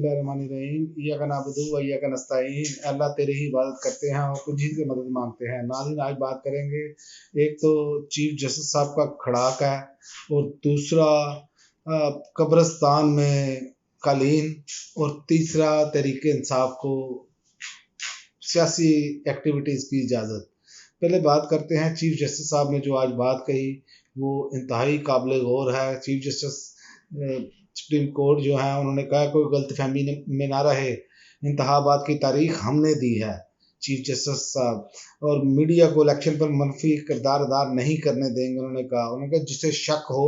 बिस्मिल्लाहिर्रहमानिर्रहीम। इय्याका नअबुदु व इय्याका नस्तईन। अल्लाह तेरी ही इबादत करते हैं और तुझी से मदद मांगते हैं। नाज़रीन, आज बात करेंगे, एक तो चीफ जस्टिस साहब का खड़ाक है और दूसरा कब्रिस्तान में कालीन और तीसरा तहरीक इंसाफ को सियासी एक्टिविटीज़ की इजाज़त। पहले बात करते हैं चीफ जस्टिस साहब ने जो आज बात कही वो इंतहाई काबिल गौर है। चीफ जस्टिस सुप्रीम कोर्ट जो है उन्होंने कहा कोई गलतफहमी में ना रहे, इंतखाबात की तारीख हमने दी है चीफ जस्टिस साहब, और मीडिया को इलेक्शन पर मनफी किरदार अदा नहीं करने देंगे। उन्होंने कहा जिसे शक हो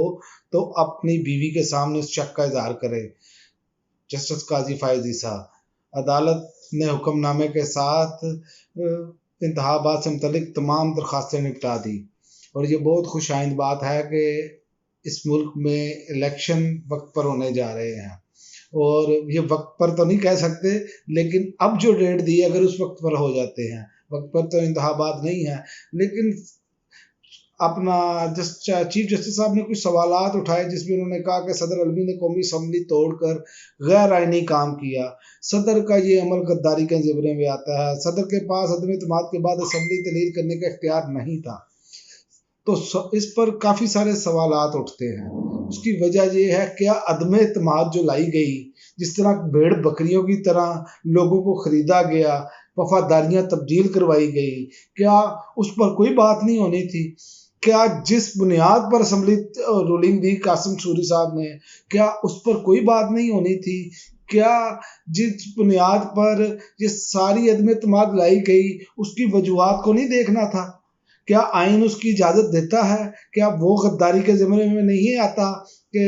तो अपनी बीवी के सामने उस शक का इजहार करे। जस्टिस काजी फायज ईसा, अदालत ने हुक्मनामे के साथ इंतखाबात से मुतल्लिक तमाम दरख्वास्तें निपटा दी और ये बहुत खुश आइंद बात है कि इस मुल्क में इलेक्शन वक्त पर होने जा रहे हैं। और ये वक्त पर तो नहीं कह सकते, लेकिन अब जो डेट दी है अगर उस वक्त पर हो जाते हैं, वक्त पर तो इंतखाबात नहीं है, लेकिन अपना चीफ जस्टिस साहब ने कुछ सवालात उठाए जिसमें उन्होंने कहा कि सदर अलवी ने कौमी असम्बली तोड़कर गैर आइनी काम किया। सदर का ये अमल गद्दारी के ज़िम्मे में आता है। सदर के पास अदम एतमाद के बाद असम्बली तहलील करने का इख्तियार नहीं था। तो इस पर काफ़ी सारे सवालात उठते हैं। उसकी वजह ये है, क्या अदम एतमाद जो लाई गई, जिस तरह भेड़ बकरियों की तरह लोगों को ख़रीदा गया, वफादारियाँ तब्दील करवाई गई, क्या उस पर कोई बात नहीं होनी थी? क्या जिस बुनियाद पर असम्बली रूलिंग दी कासिम सूरी साहब ने, क्या उस पर कोई बात नहीं होनी थी? क्या जिस बुनियाद पर ये सारी अदम एतमाद लाई गई उसकी वजूहात को नहीं देखना था? क्या आइन उसकी इजाज़त देता है? क्या वो गद्दारी के ज़िम्मे में नहीं आता कि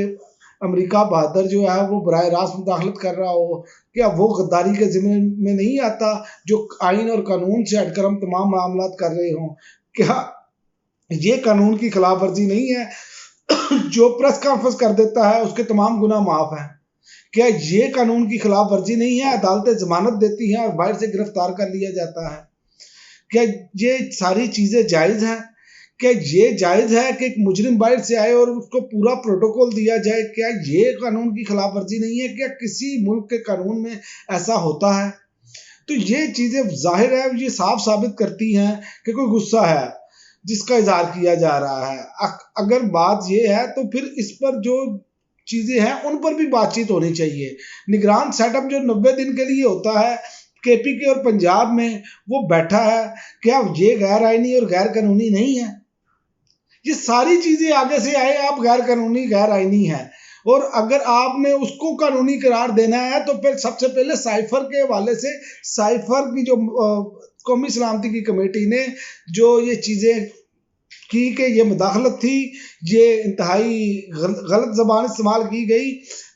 अमेरिका बहादुर जो है वो बराह रास्त मुदाखलत कर रहा हो? क्या वो गद्दारी के ज़िम्मे में नहीं आता जो आइन और कानून से हटकर हम तमाम मामलात कर रहे हों? क्या ये कानून की खिलाफ वर्जी नहीं है जो प्रेस कॉन्फ्रेंस कर देता है उसके तमाम गुनाह माफ़ हैं? क्या ये कानून की खिलाफ वर्जी नहीं है, अदालतें जमानत देती हैं और बाहर से गिरफ्तार कर लिया जाता है? क्या ये सारी चीज़ें जायज़ हैं? क्या ये जायज़ है कि एक मुजरिम बाहर से आए और उसको पूरा प्रोटोकॉल दिया जाए? क्या ये कानून की खिलाफ वर्जी नहीं है? क्या किसी मुल्क के कानून में ऐसा होता है? तो ये चीज़ें ज़ाहिर है, ये साफ साबित करती हैं कि कोई गुस्सा है जिसका इजहार किया जा रहा है। अगर बात ये है तो फिर इस पर जो चीज़ें हैं उन पर भी बातचीत होनी चाहिए। निगरान सेटअप जो 90 दिन के लिए होता है KPK और पंजाब में, वो बैठा है, क्या ये गैर आइनी और गैर कानूनी नहीं है? ये सारी चीज़ें आगे से आए आप गैर कानूनी गैर आइनी है, और अगर आपने उसको कानूनी करार देना है तो फिर सबसे पहले साइफर के हवाले से, साइफर की जो कौमी सलामती की कमेटी ने जो ये चीज़ें की कि ये मुदाखलत थी, ये इंतहाई गलत ज़बान इस्तेमाल की गई,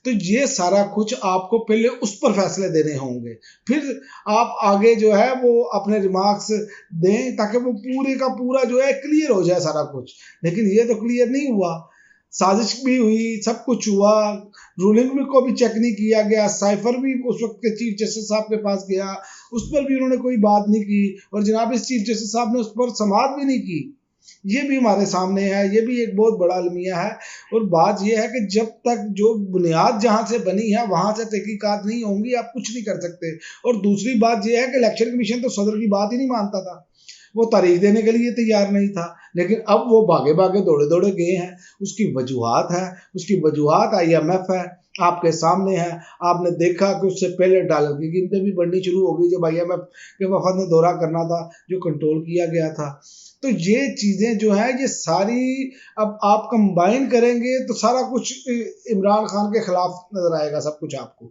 तो ये सारा कुछ आपको पहले उस पर फैसले देने होंगे, फिर आप आगे जो है वो अपने रिमार्क्स दें ताकि वो पूरे का पूरा जो है क्लियर हो जाए सारा कुछ। लेकिन ये तो क्लियर नहीं हुआ, साजिश भी हुई, सब कुछ हुआ, रूलिंग भी को भी चेक नहीं किया गया, साइफर भी उस वक्त के चीफ जस्टिस साहब के पास गया, उस पर भी उन्होंने कोई बात नहीं की, और जनाब इस चीफ जस्टिस साहब ने उस पर समाअत भी नहीं की। ये भी हमारे सामने है, ये भी एक बहुत बड़ा अलमिया है। और बात ये है कि जब तक जो बुनियाद जहाँ से बनी है वहाँ से तहकीकात नहीं होंगी, आप कुछ नहीं कर सकते। और दूसरी बात ये है कि इलेक्शन कमीशन तो सदर की बात ही नहीं मानता था, वो तारीख देने के लिए तैयार नहीं था, लेकिन अब वो भागे भागे दौड़े दौड़े गए हैं। उसकी वजूहात है, उसकी वजूहात IMF है, आपके सामने है। आपने देखा कि उससे पहले डॉलर की कीमतें भी बढ़नी शुरू हो गई जब IMF के वफद ने दौरा करना था, जो कंट्रोल किया गया था। तो ये चीज़ें जो हैं ये सारी अब आप कंबाइन करेंगे तो सारा कुछ इमरान खान के खिलाफ नजर आएगा सब कुछ आपको।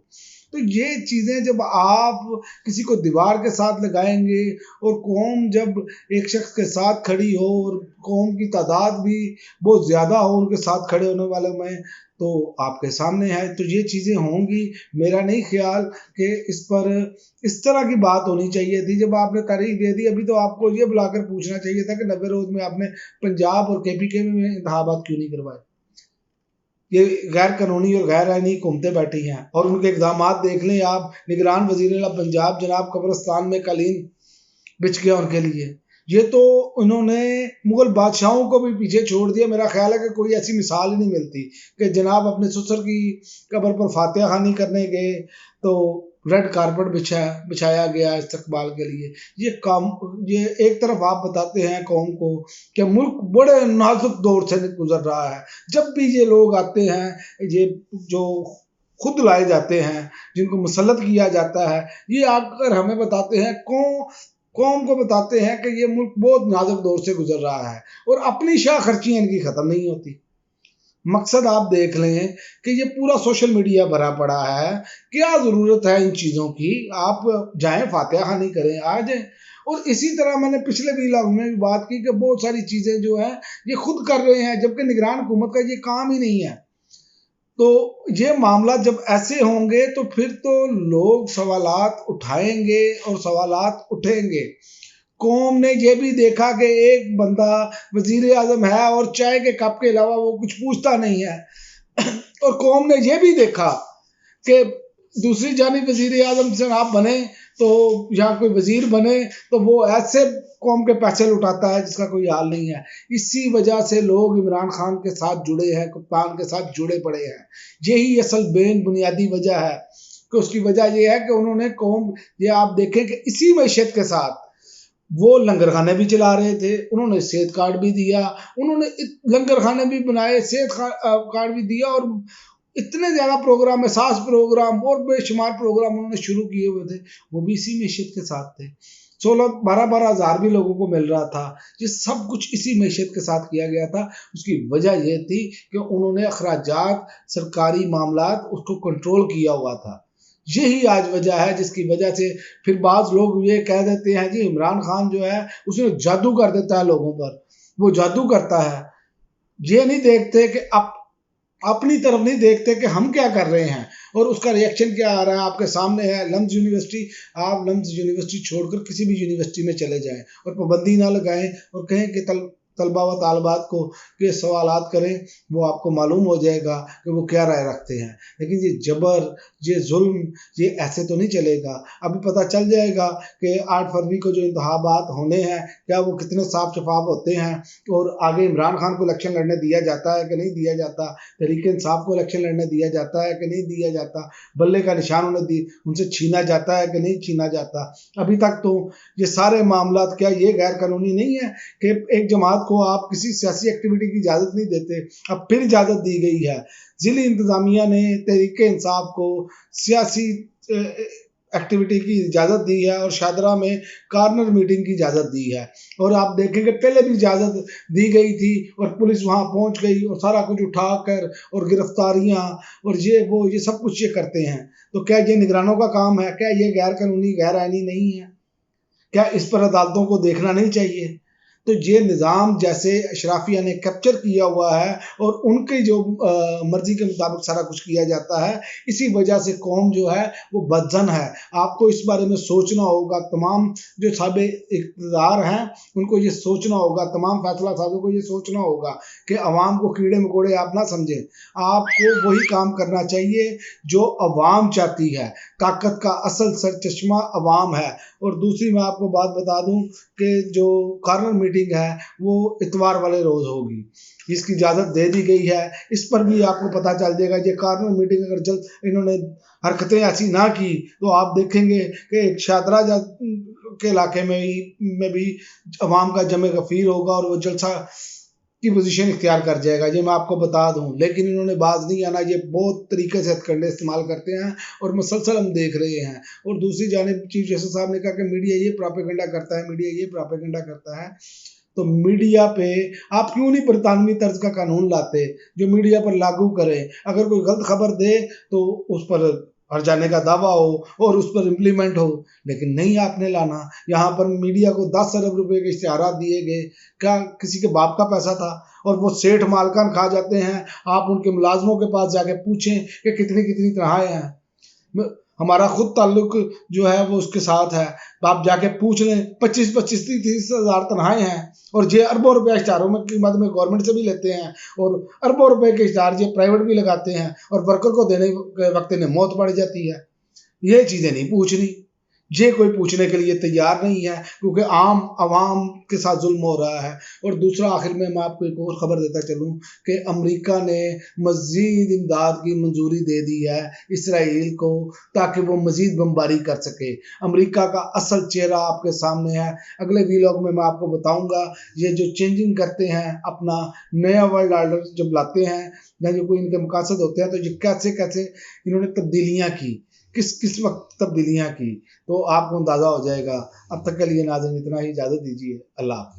तो ये चीज़ें जब आप किसी को दीवार के साथ लगाएंगे और कौम जब एक शख्स के साथ खड़ी हो और कौम की तादाद भी बहुत ज़्यादा हो उनके साथ खड़े होने वाले में, तो आपके सामने है, तो ये चीज़ें होंगी। मेरा नहीं ख्याल कि इस पर इस तरह की बात होनी चाहिए थी। जब आपने तारीख दे दी, अभी तो आपको ये बुलाकर पूछना चाहिए था कि 90 रोज़ में आपने पंजाब और KPK में इंतखाबात क्यों नहीं करवाए। ये गैर कानूनी और गैर आइनी हुकूमतें बैठी हैं और उनके इक़दाम देख लें आप। निगरान वज़ीर आला पंजाब जनाब कब्रिस्तान में कालीन बिछ गया उनके लिए, ये तो उन्होंने मुगल बादशाहों को भी पीछे छोड़ दिया। मेरा ख्याल है कि कोई ऐसी मिसाल ही नहीं मिलती कि जनाब अपने ससुर की कब्र पर फातिहा खानी करने गए तो रेड कारपेट बिछाया गया इस्तकबाल के लिए। ये एक तरफ आप बताते हैं कौम को कि मुल्क बड़े नाजुक दौर से गुजर रहा है। जब भी ये लोग आते हैं, ये जो खुद लाए जाते हैं, जिनको मुसल्लत किया जाता है, ये आकर हमें बताते हैं कौम को बताते हैं कि ये मुल्क बहुत नाजुक दौर से गुजर रहा है और अपनी शाह खर्चियाँ इनकी ख़त्म नहीं होती। मकसद आप देख लें कि ये पूरा सोशल मीडिया भरा पड़ा है। क्या ज़रूरत है इन चीज़ों की? आप जाएं फातिहा खानी करें, आ जाएं। और इसी तरह मैंने पिछले व्लॉग में भी बात की कि बहुत सारी चीज़ें जो है ये खुद कर रहे हैं, जबकि निगरान हुकूमत का ये काम ही नहीं है। तो ये मामला जब ऐसे होंगे तो फिर तो लोग सवालात उठाएंगे और सवालात उठेंगे। कौम ने ये भी देखा कि एक बंदा वजीर आजम है और चाय के कप के अलावा वो कुछ पूछता नहीं है। और कौम ने ये भी देखा कि दूसरी जानिब वजीर आजम से आप बने तो या कोई वजीर बने तो वो ऐसे कौम के पैसे लुटाता है जिसका कोई हाल नहीं है। इसी वजह से लोग इमरान खान के साथ जुड़े हैं, कप्तान के साथ जुड़े पड़े हैं। यही असल बुनियादी वजह है कि उसकी वजह यह है कि उन्होंने कौम, ये आप देखें कि इसी मैशत के साथ वो लंगर खाने भी चला रहे थे, उन्होंने सेहत कार्ड भी दिया, उन्होंने लंगर खाने भी बनाए, सेहत कार्ड भी दिया और इतने ज़्यादा प्रोग्राम, एहसास प्रोग्राम और बेशुमार प्रोग्राम उन्होंने शुरू किए हुए थे। वो भी इसी मैशत के साथ थे। 16-12 हज़ार भी लोगों को मिल रहा था। ये सब कुछ इसी मैशत के साथ किया गया था। उसकी वजह यह थी कि उन्होंने अखराजात, सरकारी मामलात उसको कंट्रोल किया हुआ था। यही आज वजह है जिसकी वजह से फिर बाज़ लोग ये कह देते हैं जी इमरान खान जो है उसने जादू कर देता है लोगों पर। वो जादू करता है, ये नहीं देखते कि अपनी तरफ नहीं देखते कि हम क्या कर रहे हैं और उसका रिएक्शन क्या आ रहा है। आपके सामने है लम्स यूनिवर्सिटी, आप लम्स यूनिवर्सिटी छोड़कर किसी भी यूनिवर्सिटी में चले जाएं और पाबंदी ना लगाएं और कहें कि तलबा व तालबात को के सवालात करें, वो आपको मालूम हो जाएगा कि वो क्या राय रखते हैं। लेकिन ये जबर, ये जुल्म, ये ऐसे तो नहीं चलेगा। अभी पता चल जाएगा कि 8 फरवरी को जो इंतखाबात होने हैं क्या वो कितने साफ शफाफ होते हैं और आगे इमरान खान को इलेक्शन लड़ने दिया जाता है कि नहीं दिया जाता, तहरीक इंसाफ को इलेक्शन लड़ने दिया जाता है कि नहीं दिया जाता, बल्ले का निशान उनसे छीना जाता है कि नहीं छीना जाता। अभी तक तो ये सारे मामला, क्या ये गैर कानूनी नहीं है कि एक जमात को आप किसी सियासी एक्टिविटी की इजाज़त नहीं देते, अब फिर इजाज़त दी गई है। ज़िली इंतज़ामिया ने तहरीक इंसाफ को सियासी एक्टिविटी की इजाज़त दी है और शादरा में कार्नर मीटिंग की इजाज़त दी है। और आप देखेंगे पहले भी इजाज़त दी गई थी और पुलिस वहाँ पहुँच गई और सारा कुछ उठाकर और गिरफ्तारियाँ और ये सब कुछ ये करते हैं। तो क्या ये निगरानों का काम है? क्या ये गैर कानूनी, गैर आईनी नहीं है? क्या इस पर अदालतों को देखना नहीं चाहिए? तो ये निज़ाम जैसे अशराफिया ने कैप्चर किया हुआ है और उनकी जो मर्जी के मुताबिक सारा कुछ किया जाता है, इसी वजह से कौम जो है वो बदजन है। आपको इस बारे में सोचना होगा। तमाम जो साहिब इक़्तिदार हैं उनको ये सोचना होगा, तमाम फैसला साजों को ये सोचना होगा कि अवाम को कीड़े मकोड़े आप ना समझें। आपको वही काम करना चाहिए जो अवाम चाहती है। ताकत का असल सरचश्मा अवाम है। और दूसरी मैं आपको बात बता दूं कि जो कार्नर मीटिंग है वो इतवार वाले रोज़ होगी, इसकी इजाज़त दे दी गई है। इस पर भी आपको पता चल जाएगा। ये कार्नर मीटिंग अगर जल्द इन्होंने हरकतें ऐसी ना की तो आप देखेंगे कि शादरा के इलाके में भी अवाम का जमे गफीर होगा और वो जलसा की पोजीशन इख्तियार कर जाएगा। ये मैं आपको बता दूं। लेकिन इन्होंने बाज नहीं आना। ये बहुत तरीके से हथकंडे इस्तेमाल करते हैं और मुसलसल हम देख रहे हैं। और दूसरी जानिब चीफ जस्टिस साहब ने कहा कि मीडिया ये प्रोपेगेंडा करता है, मीडिया ये प्रोपेगेंडा करता है। तो मीडिया पे आप क्यों नहीं बरतानवी तर्ज का कानून लाते जो मीडिया पर लागू करें? अगर कोई गलत खबर दे तो उस पर हर जाने का दावा हो और उस पर इम्प्लीमेंट हो, लेकिन नहीं आपने लाना। यहाँ पर मीडिया को 10 अरब रुपए के इश्तिहारात दिए गए। क्या किसी के बाप का पैसा था? और वो सेठ मालकान खा जाते हैं। आप उनके मुलाजमों के पास जाके पूछें कि कितनी कितनी तनख्वाहें हैं। हमारा खुद ताल्लुक जो है वो उसके साथ है। तो आप जाके पूछ लें, 25-30 हज़ार तनख्वाहें हैं और ये अरबों रुपया इश्तिहारों में कीमत में गवर्नमेंट से भी लेते हैं और अरबों रुपए के इश्तिहार ये प्राइवेट भी लगाते हैं और वर्कर को देने के वक्त इन्हें मौत पड़ जाती है। ये चीज़ें नहीं पूछनी। ये कोई पूछने के लिए तैयार नहीं है, क्योंकि आम आवाम के साथ जुल्म हो रहा है। और दूसरा, आखिर में मैं आपको एक और ख़बर देता चलूँ कि अमेरिका ने मज़ीद इमदाद की मंजूरी दे दी है इसराइल को, ताकि वो मज़ीद बमबारी कर सके। अमेरिका का असल चेहरा आपके सामने है। अगले वीलॉग में मैं आपको बताऊंगा ये जो चेंजिंग करते हैं, अपना नया वर्ल्ड ऑर्डर जब लाते हैं या जो कोई इनके मकासद होते हैं, तो ये कैसे कैसे इन्होंने तब्दीलियाँ की, किस किस वक्त तब्दीलियाँ की, तो आपको अंदाज़ा हो जाएगा। अब तक के लिए नाज़रीन इतना ही, इजाज़त दीजिए। अल्लाह हाफ़िज़।